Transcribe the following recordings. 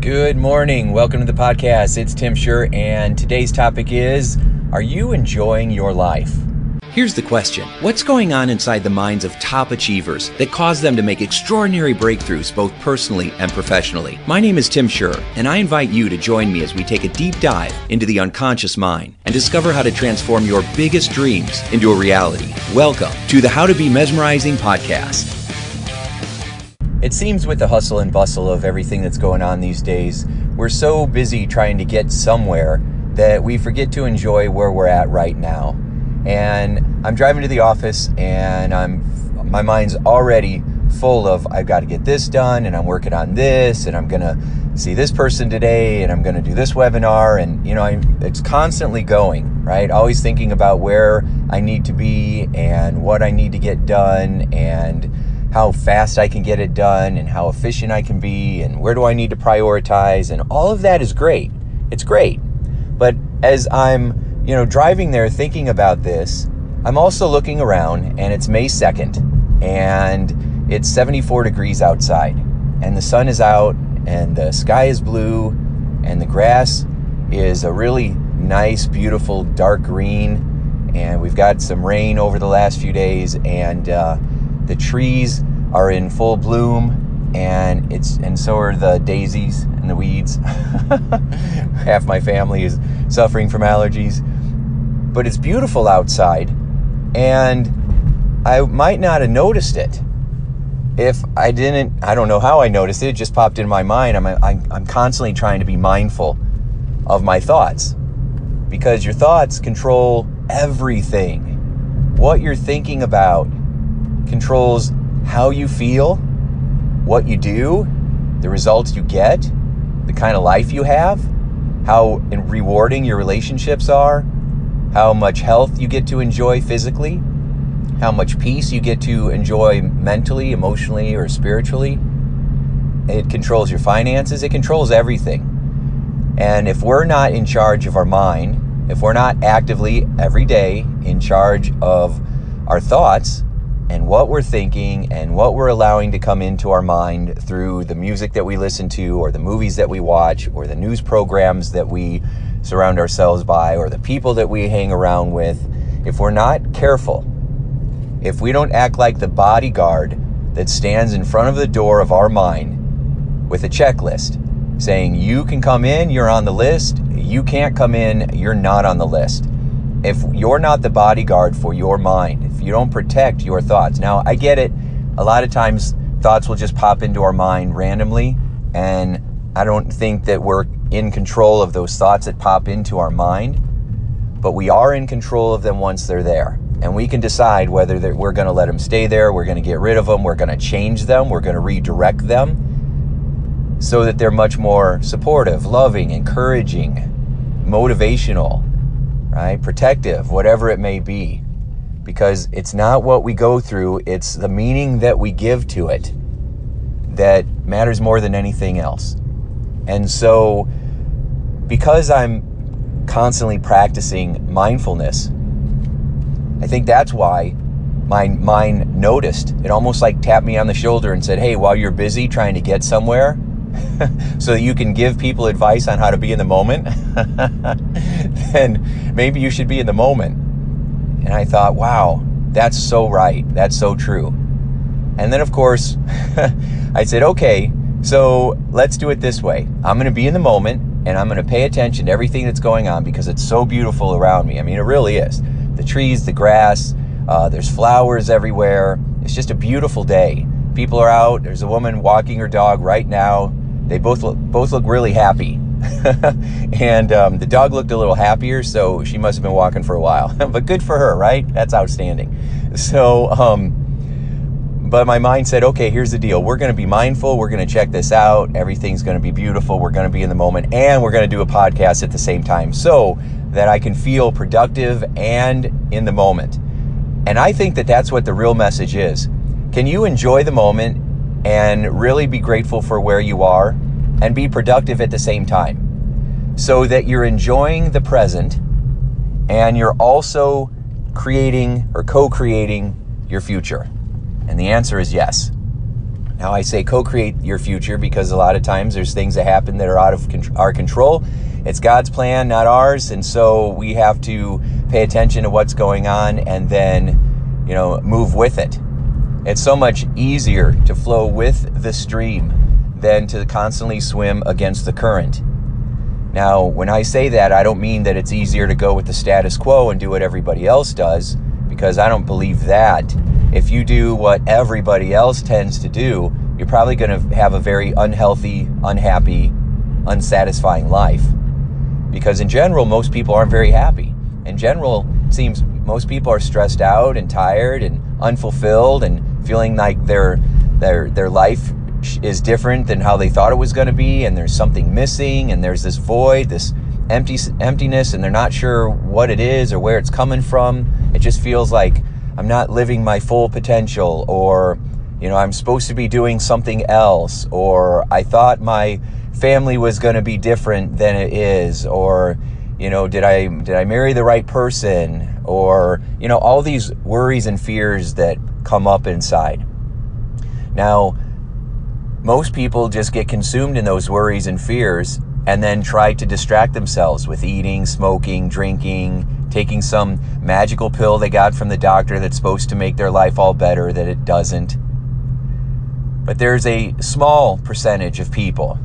Good morning. Welcome to the podcast. It's Tim Shurr, and today's topic is, are you enjoying your life? Here's the question. What's going on inside the minds of top achievers that cause them to make extraordinary breakthroughs both personally and professionally? My name is Tim Shurr, and I invite you to join me as we take a deep dive into the unconscious mind and discover how to transform your biggest dreams into a reality. Welcome to the How to Be Mesmerizing podcast. It seems with the hustle and bustle of everything that's going on these days, we're so busy trying to get somewhere that we forget to enjoy where we're at right now. And I'm driving to the office and my mind's already full of, I've got to get this done and I'm working on this and I'm going to see this person today and I'm going to do this webinar. And, it's constantly going, right? Always thinking about where I need to be and what I need to get done and how fast I can get it done and how efficient I can be and where do I need to prioritize, and all of that is great. It's great. But as I'm, driving there thinking about this, I'm also looking around and it's May 2nd and it's 74 degrees outside and the sun is out and the sky is blue and the grass is a really nice, beautiful dark green, and we've got some rain over the last few days, and the trees are in full bloom, and so are the daisies and the weeds. Half my family is suffering from allergies, but it's beautiful outside, and I might not have noticed it if I didn't. I don't know how I noticed it. It just popped in my mind. I'm constantly trying to be mindful of my thoughts, because your thoughts control everything. What you're thinking about controls how you feel, what you do, the results you get, the kind of life you have, how rewarding your relationships are, how much health you get to enjoy physically, how much peace you get to enjoy mentally, emotionally, or spiritually. It controls your finances. It controls everything. And if we're not in charge of our mind, if we're not actively every day in charge of our thoughts and what we're thinking and what we're allowing to come into our mind through the music that we listen to or the movies that we watch or the news programs that we surround ourselves by or the people that we hang around with, if we're not careful, if we don't act like the bodyguard that stands in front of the door of our mind with a checklist saying, you can come in, you're on the list, you can't come in, you're not on the list. If you're not the bodyguard for your mind, if you don't protect your thoughts. Now, I get it. A lot of times thoughts will just pop into our mind randomly, and I don't think that we're in control of those thoughts that pop into our mind, but we are in control of them once they're there. And we can decide whether we're going to let them stay there, we're going to get rid of them, we're going to change them, we're going to redirect them so that they're much more supportive, loving, encouraging, motivational, right? Protective, whatever it may be. Because it's not what we go through, it's the meaning that we give to it that matters more than anything else. And so, because I'm constantly practicing mindfulness, I think that's why my mind noticed. It almost like tapped me on the shoulder and said, hey, while you're busy trying to get somewhere, so that you can give people advice on how to be in the moment, then maybe you should be in the moment. And I thought, wow, that's so right. That's so true. And then, of course, I said, okay, so let's do it this way. I'm going to be in the moment and I'm going to pay attention to everything that's going on because it's so beautiful around me. I mean, it really is. The trees, the grass, there's flowers everywhere. It's just a beautiful day. People are out. There's a woman walking her dog right now. They both look really happy. And the dog looked a little happier, so she must have been walking for a while. But good for her, right? That's outstanding. So, but my mind said, okay, here's the deal. We're going to be mindful. We're going to check this out. Everything's going to be beautiful. We're going to be in the moment. And we're going to do a podcast at the same time so that I can feel productive and in the moment. And I think that that's what the real message is. Can you enjoy the moment and really be grateful for where you are and be productive at the same time so that you're enjoying the present and you're also creating or co-creating your future? And the answer is yes. Now, I say co-create your future because a lot of times there's things that happen that are out of our control. It's God's plan, not ours. And so we have to pay attention to what's going on and then, move with it. It's so much easier to flow with the stream than to constantly swim against the current. Now, when I say that, I don't mean that it's easier to go with the status quo and do what everybody else does, because I don't believe that. If you do what everybody else tends to do, you're probably going to have a very unhealthy, unhappy, unsatisfying life. Because in general, most people aren't very happy. In general, it seems most people are stressed out and tired and unfulfilled and feeling like their life is different than how they thought it was going to be, and there's something missing, and there's this void, this emptiness, and they're not sure what it is or where it's coming from. It just feels like I'm not living my full potential, or I'm supposed to be doing something else, or I thought my family was going to be different than it is, or did I marry the right person, or all these worries and fears that come up inside. Now, most people just get consumed in those worries and fears and then try to distract themselves with eating, smoking, drinking, taking some magical pill they got from the doctor that's supposed to make their life all better, that it doesn't. But there's a small percentage of people,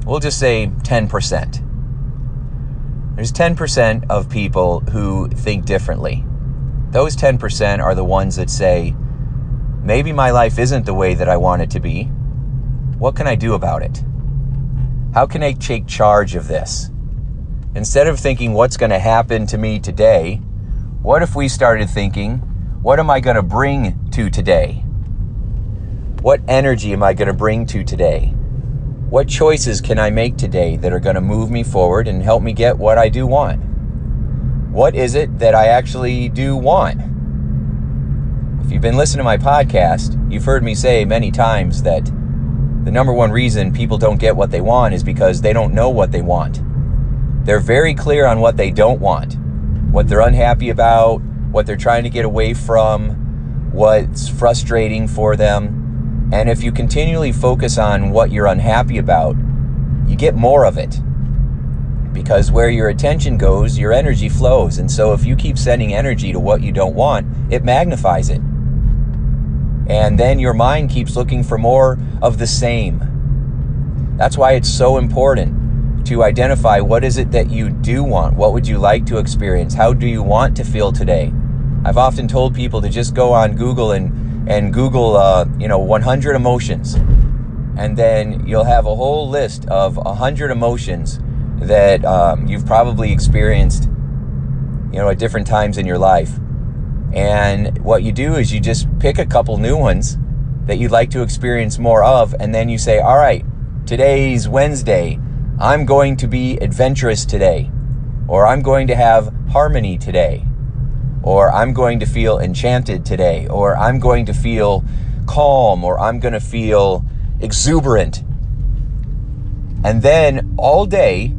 we'll just say 10%. There's 10% of people who think differently. Those 10% are the ones that say, maybe my life isn't the way that I want it to be. What can I do about it? How can I take charge of this? Instead of thinking what's going to happen to me today, what if we started thinking, what am I going to bring to today? What energy am I going to bring to today? What choices can I make today that are going to move me forward and help me get what I do want? What is it that I actually do want? If you've been listening to my podcast, you've heard me say many times that the number one reason people don't get what they want is because they don't know what they want. They're very clear on what they don't want, what they're unhappy about, what they're trying to get away from, what's frustrating for them. And if you continually focus on what you're unhappy about, you get more of it. Because where your attention goes, your energy flows. And so if you keep sending energy to what you don't want, it magnifies it. And then your mind keeps looking for more of the same. That's why it's so important to identify what is it that you do want. What would you like to experience? How do you want to feel today? I've often told people to just go on Google and Google 100 emotions. And then you'll have a whole list of 100 emotions that you've probably experienced at different times in your life. And what you do is you just pick a couple new ones that you'd like to experience more of, and then you say, all right, today's Wednesday, I'm going to be adventurous today, or I'm going to have harmony today, or I'm going to feel enchanted today, or I'm going to feel calm, or I'm going to feel exuberant. And then all day,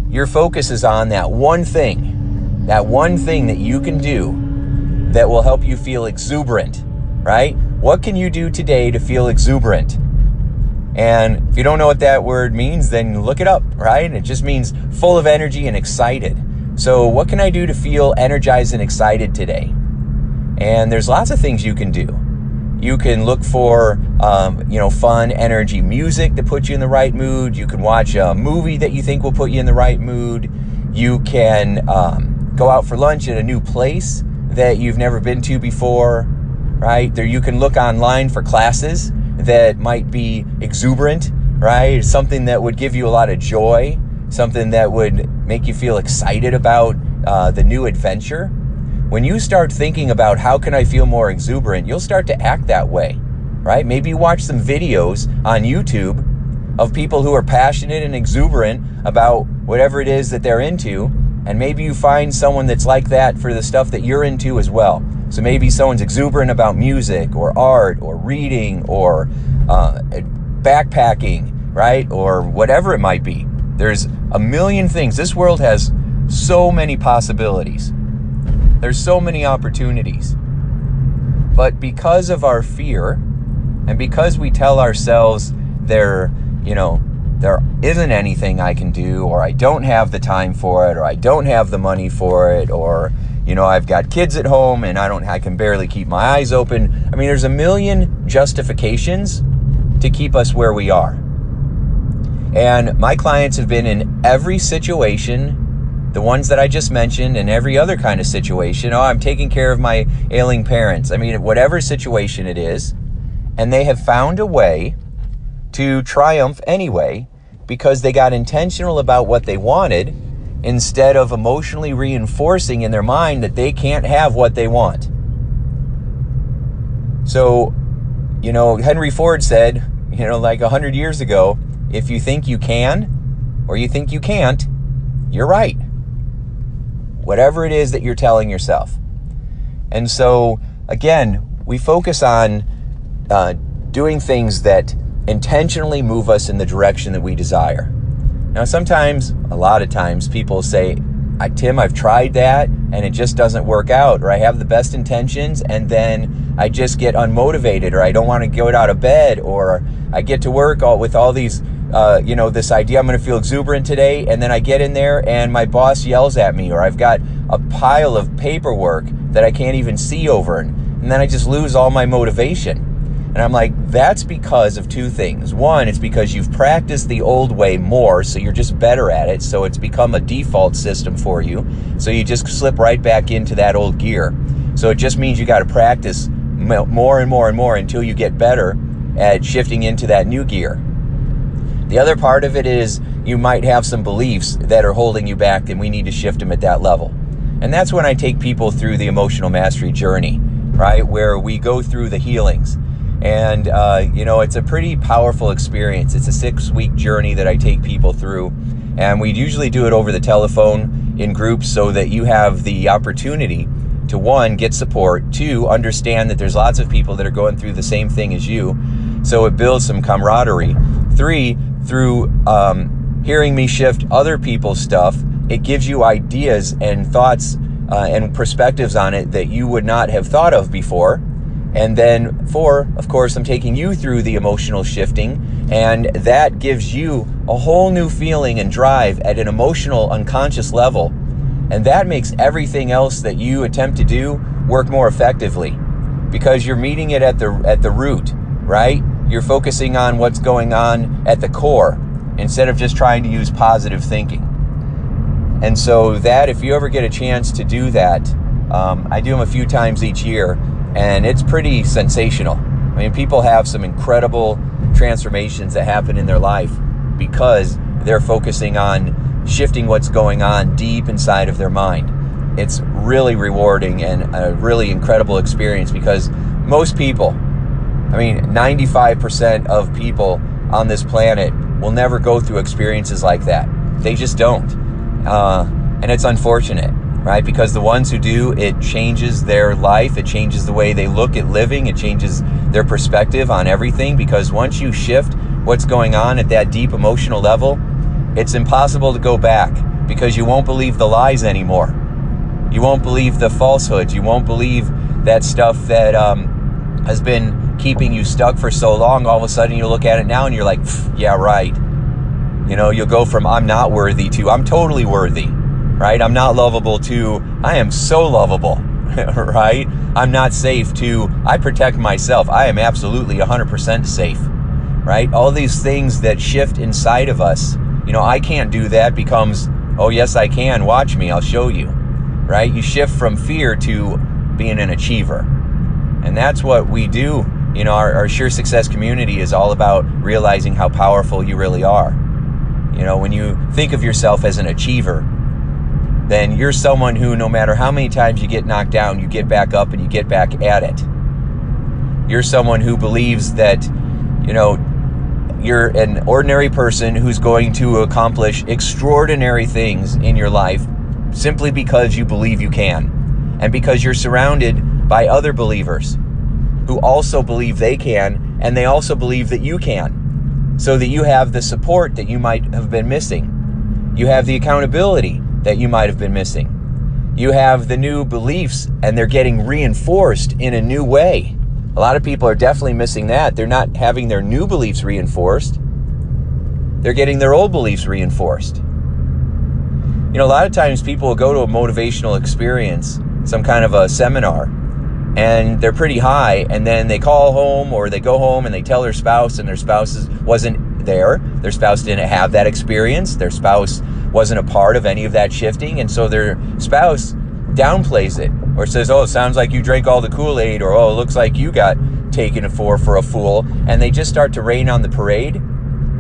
your focus is on that one thing that you can do that will help you feel exuberant, right? What can you do today to feel exuberant? And if you don't know what that word means, then look it up, right? It just means full of energy and excited. So what can I do to feel energized and excited today? And there's lots of things you can do. You can look for, fun energy music that puts you in the right mood. You can watch a movie that you think will put you in the right mood. You can go out for lunch at a new place that you've never been to before, right? There you can look online for classes that might be exuberant, right? Something that would give you a lot of joy, something that would make you feel excited about the new adventure. When you start thinking about how can I feel more exuberant, you'll start to act that way, right? Maybe you watch some videos on YouTube of people who are passionate and exuberant about whatever it is that they're into. And maybe you find someone that's like that for the stuff that you're into as well. So maybe someone's exuberant about music or art or reading or backpacking, right? Or whatever it might be. There's a million things. This world has so many possibilities. There's so many opportunities. But because of our fear, And because we tell ourselves there isn't anything I can do, or I don't have the time for it, or I don't have the money for it, or I've got kids at home and I can barely keep my eyes open. I mean, there's a million justifications to keep us where we are. And my clients have been in every situation, the ones that I just mentioned, and every other kind of situation. Oh, I'm taking care of my ailing parents. I mean, whatever situation it is, and they have found a way to triumph anyway because they got intentional about what they wanted instead of emotionally reinforcing in their mind that they can't have what they want. So, Henry Ford said, like 100 years ago, if you think you can or you think you can't, you're right. Whatever it is that you're telling yourself. And so, again, we focus on doing things that intentionally move us in the direction that we desire. Now, a lot of times, people say, Tim, I've tried that and it just doesn't work out, or I have the best intentions and then I just get unmotivated, or I don't want to get out of bed, or I get to work with all these this idea I'm going to feel exuberant today, and then I get in there and my boss yells at me, or I've got a pile of paperwork that I can't even see over, and then I just lose all my motivation. And I'm like, that's because of two things. One, it's because you've practiced the old way more, so you're just better at it, so it's become a default system for you, so you just slip right back into that old gear. So it just means you got to practice more and more and more until you get better at shifting into that new gear. The other part of it is you might have some beliefs that are holding you back, and we need to shift them at that level. And that's when I take people through the emotional mastery journey, right? Where we go through the healings. And, it's a pretty powerful experience. It's a 6-week journey that I take people through. And we usually do it over the telephone in groups so that you have the opportunity to, 1, get support, 2, understand that there's lots of people that are going through the same thing as you. So it builds some camaraderie. 3, through hearing me shift other people's stuff, it gives you ideas and thoughts and perspectives on it that you would not have thought of before. And then 4, of course, I'm taking you through the emotional shifting, and that gives you a whole new feeling and drive at an emotional, unconscious level. And that makes everything else that you attempt to do work more effectively, because you're meeting it at the root, right? You're focusing on what's going on at the core instead of just trying to use positive thinking. And so that, if you ever get a chance to do that, I do them a few times each year, and it's pretty sensational. I mean, people have some incredible transformations that happen in their life because they're focusing on shifting what's going on deep inside of their mind. It's really rewarding and a really incredible experience, because most people, 95% of people on this planet will never go through experiences like that. They just don't. And it's unfortunate, right? Because the ones who do, it changes their life. It changes the way they look at living. It changes their perspective on everything, because once you shift what's going on at that deep emotional level, it's impossible to go back, because you won't believe the lies anymore. You won't believe the falsehoods. You won't believe that stuff that has been keeping you stuck for so long. All of a sudden you look at it now and you're like, yeah, right. You'll go from I'm not worthy to I'm totally worthy, right? I'm not lovable to I am so lovable, right? I'm not safe to I protect myself. I am absolutely 100% safe, right? All these things that shift inside of us, I can't do that, becomes, oh yes I can, watch me, I'll show you, right? You shift from fear to being an achiever. And that's what we do. Our Shurr Success community is all about realizing how powerful you really are. When you think of yourself as an achiever, then you're someone who, no matter how many times you get knocked down, you get back up and you get back at it. You're someone who believes that, you're an ordinary person who's going to accomplish extraordinary things in your life simply because you believe you can, and because you're surrounded by other believers who also believe they can, and they also believe that you can, so that you have the support that you might have been missing. You have the accountability that you might have been missing. You have the new beliefs, and they're getting reinforced in a new way, A lot of people are definitely missing that. They're not having their new beliefs reinforced. They're getting their old beliefs reinforced. You know, a lot of times people will go to a motivational experience, some kind of a seminar, and they're pretty high, and then they call home or they go home and they tell their spouse, and their spouse wasn't there. Their spouse didn't have that experience. Their spouse wasn't a part of any of that shifting, and so their spouse downplays it or says, oh, it sounds like you drank all the Kool-Aid, or oh, it looks like you got taken for a fool, and they just start to rain on the parade.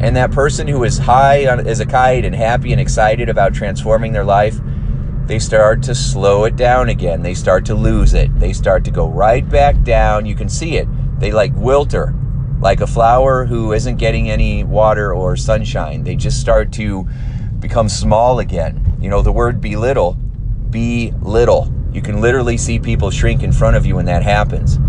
And that person who is high as a kite and happy and excited about transforming their life, they start to slow it down again. They start to lose it. They start to go right back down. You can see it. They like wilter, like a flower who isn't getting any water or sunshine. They just start to become small again. You know, the word belittle. You can literally see people shrink in front of you when that happens.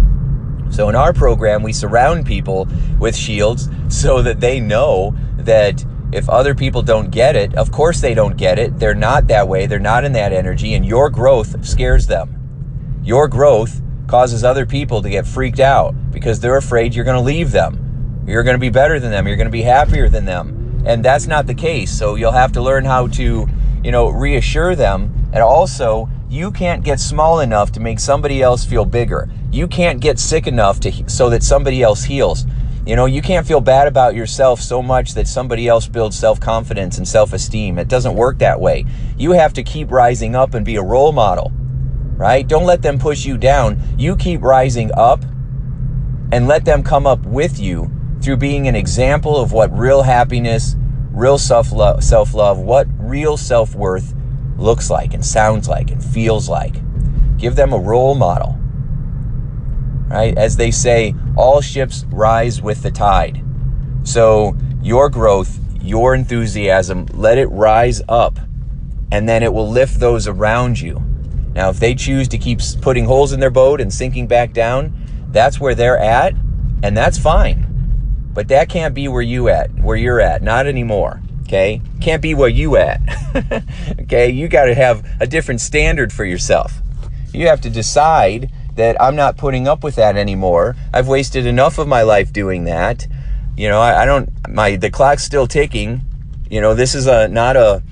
So in our program, we surround people with shields so that they know that if other people don't get it, of course they don't get it. They're not that way. They're not in that energy, and your growth scares them. Your growth causes other people to get freaked out because they're afraid you're going to leave them. You're going to be better than them. You're going to be happier than them. And that's not the case. So you'll have to learn how to, reassure them. And also, you can't get small enough to make somebody else feel bigger. You can't get sick enough so that somebody else heals. You can't feel bad about yourself so much that somebody else builds self-confidence and self-esteem. It doesn't work that way. You have to keep rising up and be a role model, right? Don't let them push you down. You keep rising up and let them come up with you through being an example of what real happiness, real self-love, what real self-worth looks like and sounds like and feels like. Give them a role model, right? As they say, all ships rise with the tide. So your growth, your enthusiasm, let it rise up, and then it will lift those around you. Now, if they choose to keep putting holes in their boat and sinking back down, that's where they're at, and that's fine. But that can't be where you're at, not anymore. Okay? Can't be where you at. Okay? You got to have a different standard for yourself. You have to decide that I'm not putting up with that anymore. I've wasted enough of my life doing that. The clock's still ticking. This is not a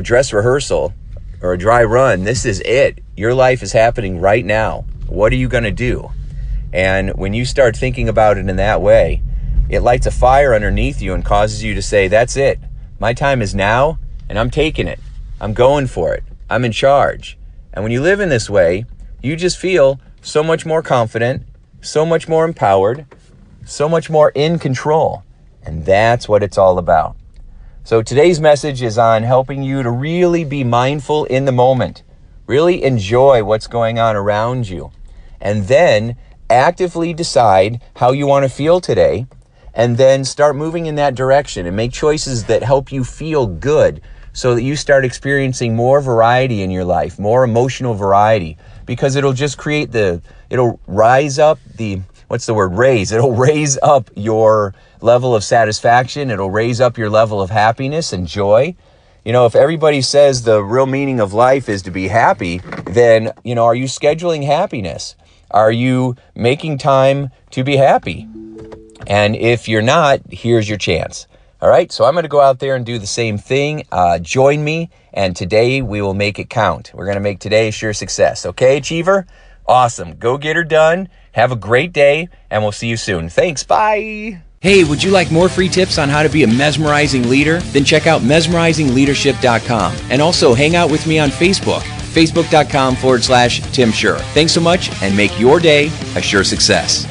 dress rehearsal or a dry run. This is it. Your life is happening right now. What are you going to do? And when you start thinking about it in that way, it lights a fire underneath you and causes you to say, that's it. My time is now, and I'm taking it. I'm going for it. I'm in charge. And when you live in this way, you just feel so much more confident, so much more empowered, so much more in control. And that's what it's all about. So today's message is on helping you to really be mindful in the moment, really enjoy what's going on around you, and then actively decide how you want to feel today, and then start moving in that direction and make choices that help you feel good so that you start experiencing more variety in your life, more emotional variety, because it'll just it'll rise up it'll raise up your level of satisfaction. It'll raise up your level of happiness and joy. If everybody says the real meaning of life is to be happy, then, are you scheduling happiness? Are you making time to be happy? And if you're not, here's your chance. All right, so I'm going to go out there and do the same thing. Join me, and today we will make it count. We're going to make today a sure success. Okay, Achiever? Awesome. Go get her done. Have a great day, and we'll see you soon. Thanks. Bye. Hey, would you like more free tips on how to be a mesmerizing leader? Then check out mesmerizingleadership.com, and also hang out with me on Facebook, facebook.com/Tim Shurr. Thanks so much, and make your day a sure success.